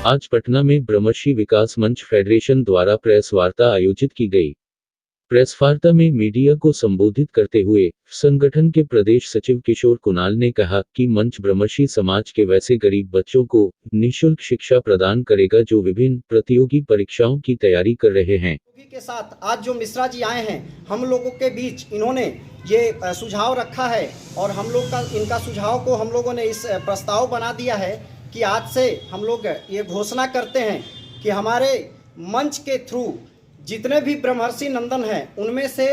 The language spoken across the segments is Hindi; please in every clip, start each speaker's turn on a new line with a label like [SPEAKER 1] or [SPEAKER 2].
[SPEAKER 1] आज पटना में ब्रह्मर्षि विकास मंच फेडरेशन द्वारा प्रेस वार्ता आयोजित की गई। प्रेस वार्ता में मीडिया को संबोधित करते हुए संगठन के प्रदेश सचिव किशोर कुणाल ने कहा कि मंच ब्रह्मर्षि समाज के वैसे गरीब बच्चों को निःशुल्क शिक्षा प्रदान करेगा जो विभिन्न प्रतियोगी परीक्षाओं की तैयारी कर रहे हैं।
[SPEAKER 2] के साथ आज जो मिश्रा जी आए हैं, हम लोगों के बीच इन्होंने ये सुझाव रखा है और हम लोग का इनका सुझाव को हम लोगों ने इस प्रस्ताव बना दिया है कि आज से हम लोग ये घोषणा करते हैं कि हमारे मंच के थ्रू जितने भी ब्रह्मर्षि नंदन हैं उनमें से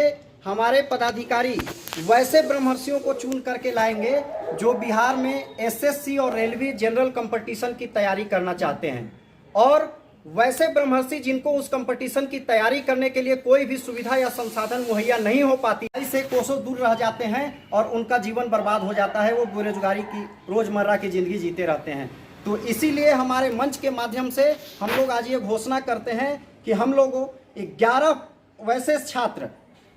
[SPEAKER 2] हमारे पदाधिकारी वैसे ब्रह्मर्षियों को चुन करके लाएंगे जो बिहार में एसएससी और रेलवे जनरल कंपटीशन की तैयारी करना चाहते हैं, और वैसे ब्रह्मर्षि जिनको उस कंपटीशन की तैयारी करने के लिए कोई भी सुविधा या संसाधन मुहैया नहीं हो पाती, इससे कोसों दूर रह जाते हैं और उनका जीवन बर्बाद हो जाता है, वो बेरोजगारी की रोजमर्रा की जिंदगी जीते रहते हैं। तो इसीलिए हमारे मंच के माध्यम से हम लोग आज ये घोषणा करते हैं कि हम लोगों 11 वैसे छात्र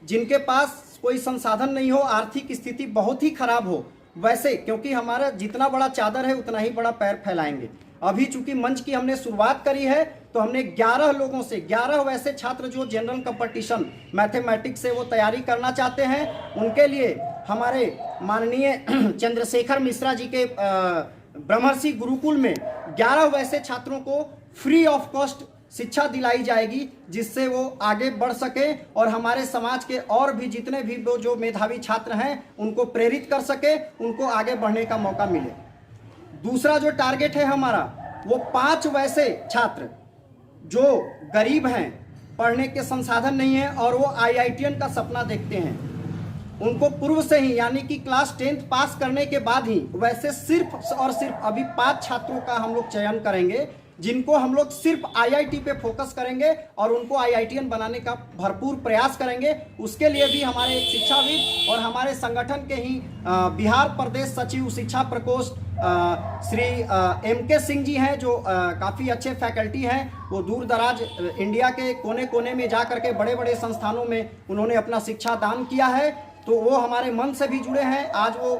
[SPEAKER 2] जिनके पास कोई संसाधन नहीं हो, आर्थिक स्थिति बहुत ही खराब हो, वैसे, क्योंकि हमारा जितना बड़ा चादर है उतना ही बड़ा पैर फैलाएंगे। अभी चूंकि मंच की हमने शुरुआत करी है तो हमने 11 लोगों से 11 वैसे छात्र जो जनरल कंपटीशन मैथमेटिक्स से वो तैयारी करना चाहते हैं, उनके लिए हमारे माननीय चंद्रशेखर मिश्रा जी के ब्रह्मर्षि गुरुकुल में 11 वैसे छात्रों को फ्री ऑफ कॉस्ट शिक्षा दिलाई जाएगी, जिससे वो आगे बढ़ सके और हमारे समाज के और भी जितने भी जो मेधावी छात्र हैं उनको प्रेरित कर सके, उनको आगे बढ़ने का मौका मिले। दूसरा जो टारगेट है हमारा, वो 5 वैसे छात्र जो गरीब हैं, पढ़ने के संसाधन नहीं है और वो IITian का सपना देखते हैं, उनको पूर्व से ही यानी कि क्लास 10th पास करने के बाद ही वैसे सिर्फ और सिर्फ अभी 5 छात्रों का हम लोग चयन करेंगे जिनको हम लोग सिर्फ IIT पे फोकस करेंगे और उनको IITian बनाने का भरपूर प्रयास करेंगे। उसके लिए भी हमारे एक शिक्षाविद और हमारे संगठन के ही बिहार प्रदेश सचिव शिक्षा प्रकोष्ठ श्री MK सिंह जी हैं, जो काफ़ी अच्छे फैकल्टी हैं। वो दूर दराज इंडिया के कोने कोने में जा करके बड़े बड़े संस्थानों में उन्होंने अपना शिक्षा दान किया है, तो वो हमारे मन से भी जुड़े हैं। आज वो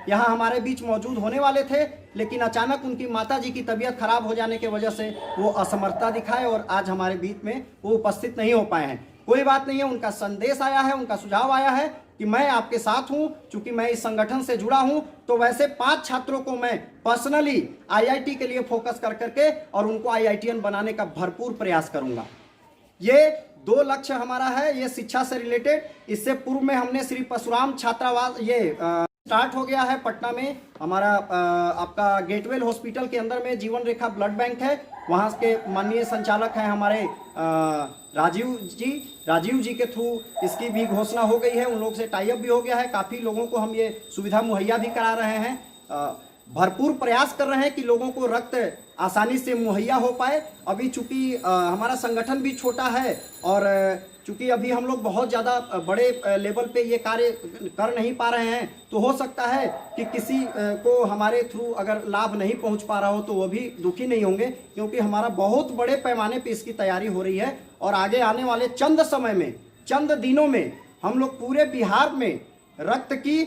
[SPEAKER 2] यहाँ हमारे बीच मौजूद होने वाले थे, लेकिन अचानक उनकी माता जी की तबीयत खराब हो जाने की वजह से वो असमर्थता दिखाए और आज हमारे बीच में वो उपस्थित नहीं हो पाए हैं। कोई बात नहीं है, उनका संदेश आया है, उनका सुझाव आया है कि मैं आपके साथ हूं, चूंकि मैं इस संगठन से जुड़ा हूं, तो वैसे 5 छात्रों को मैं पर्सनली IIT के लिए फोकस कर करके और उनको IITian बनाने का भरपूर प्रयास करूंगा। ये 2 लक्ष्य हमारा है, ये शिक्षा से रिलेटेड। इससे पूर्व में हमने श्री परशुराम छात्रावास ये स्टार्ट हो गया है पटना में, हमारा आपका गेटवेल हॉस्पिटल के अंदर में जीवन रेखा ब्लड बैंक है, वहाँ के माननीय संचालक हैं हमारे राजीव जी के थ्रू इसकी भी घोषणा हो गई है, उन लोग से टाई अप भी हो गया है। काफ़ी लोगों को हम ये सुविधा मुहैया भी करा रहे हैं, भरपूर प्रयास कर रहे हैं कि लोगों को रक्त आसानी से मुहैया हो पाए। अभी चूंकि हमारा संगठन भी छोटा है और चूंकि अभी हम लोग बहुत ज़्यादा बड़े लेवल पे ये कार्य कर नहीं पा रहे हैं, तो हो सकता है कि किसी को हमारे थ्रू अगर लाभ नहीं पहुंच पा रहा हो तो वो भी दुखी नहीं होंगे, क्योंकि हमारा बहुत बड़े पैमाने पे इसकी तैयारी हो रही है और आगे आने वाले चंद समय में, चंद दिनों में हम लोग पूरे बिहार में रक्त की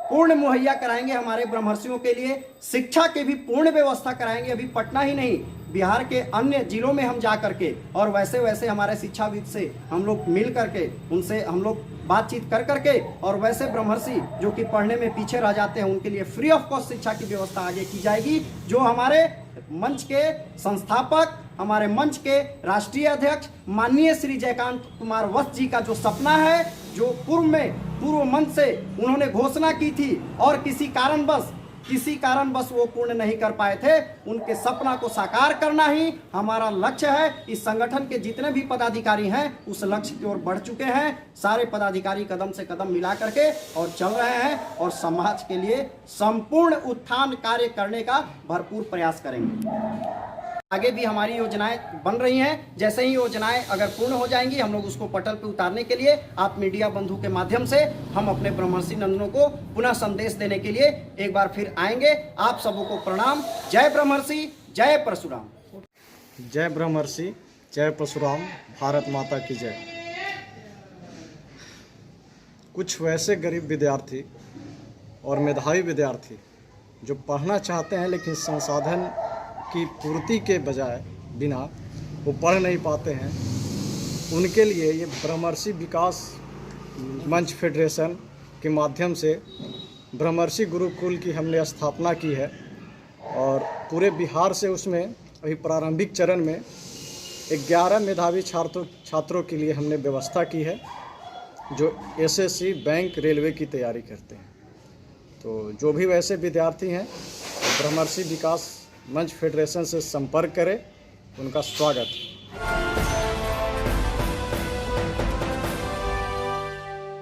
[SPEAKER 2] पूर्ण मुहैया कराएंगे हमारे ब्रह्मर्षियों के लिए, शिक्षा की भी पूर्ण व्यवस्था कराएंगे। अभी पटना ही नहीं, बिहार के अन्य जिलों में हम जा करके और वैसे वैसे हमारे शिक्षाविद से हम लोग मिल करके उनसे हम लोग बातचीत कर करके और वैसे ब्रह्मर्षि जो कि पढ़ने में पीछे रह जाते हैं उनके लिए फ्री ऑफ कॉस्ट शिक्षा की व्यवस्था आगे की जाएगी। जो हमारे मंच के संस्थापक, हमारे मंच के राष्ट्रीय अध्यक्ष माननीय श्री जयकांत कुमार वत्स जी का जो सपना है, जो पूर्व मंच से उन्होंने घोषणा की थी और किसी कारणवश वो पूर्ण नहीं कर पाए थे, उनके सपना को साकार करना ही हमारा लक्ष्य है। इस संगठन के जितने भी पदाधिकारी हैं उस लक्ष्य की ओर बढ़ चुके हैं। सारे पदाधिकारी कदम से कदम मिला करके और चल रहे हैं और समाज के लिए संपूर्ण उत्थान कार्य करने का भरपूर प्रयास करेंगे। आगे भी हमारी योजनाएं बन रही हैं, जैसे ही योजनाएं अगर पूर्ण हो जाएंगी हम लोग उसको पटल पे उतारने के लिए आप मीडिया बंधु के माध्यम से हम अपने ब्रह्मर्षि नंदनों को पुनः संदेश देने के लिए एक बार फिर आएंगे। आप सबों को प्रणाम। जय ब्रह्मर्षि, जय परशुराम।
[SPEAKER 3] जय ब्रह्मर्षि, जय परशुराम, भारत माता की जय। कुछ वैसे गरीब विद्यार्थी और मेधावी विद्यार्थी जो पढ़ना चाहते हैं लेकिन संसाधन की पूर्ति के बजाय बिना वो पढ़ नहीं पाते हैं, उनके लिए ये ब्रह्मर्षि विकास मंच फेडरेशन के माध्यम से ब्रह्मर्षि गुरुकुल की हमने स्थापना की है। और पूरे बिहार से उसमें अभी प्रारंभिक चरण में 11 मेधावी छात्रों के लिए हमने व्यवस्था की है जो एसएससी, बैंक, रेलवे की तैयारी करते हैं। तो जो भी वैसे विद्यार्थी हैं ब्रह्मर्षि विकास मंच फेडरेशन से संपर्क करें, उनका स्वागत है।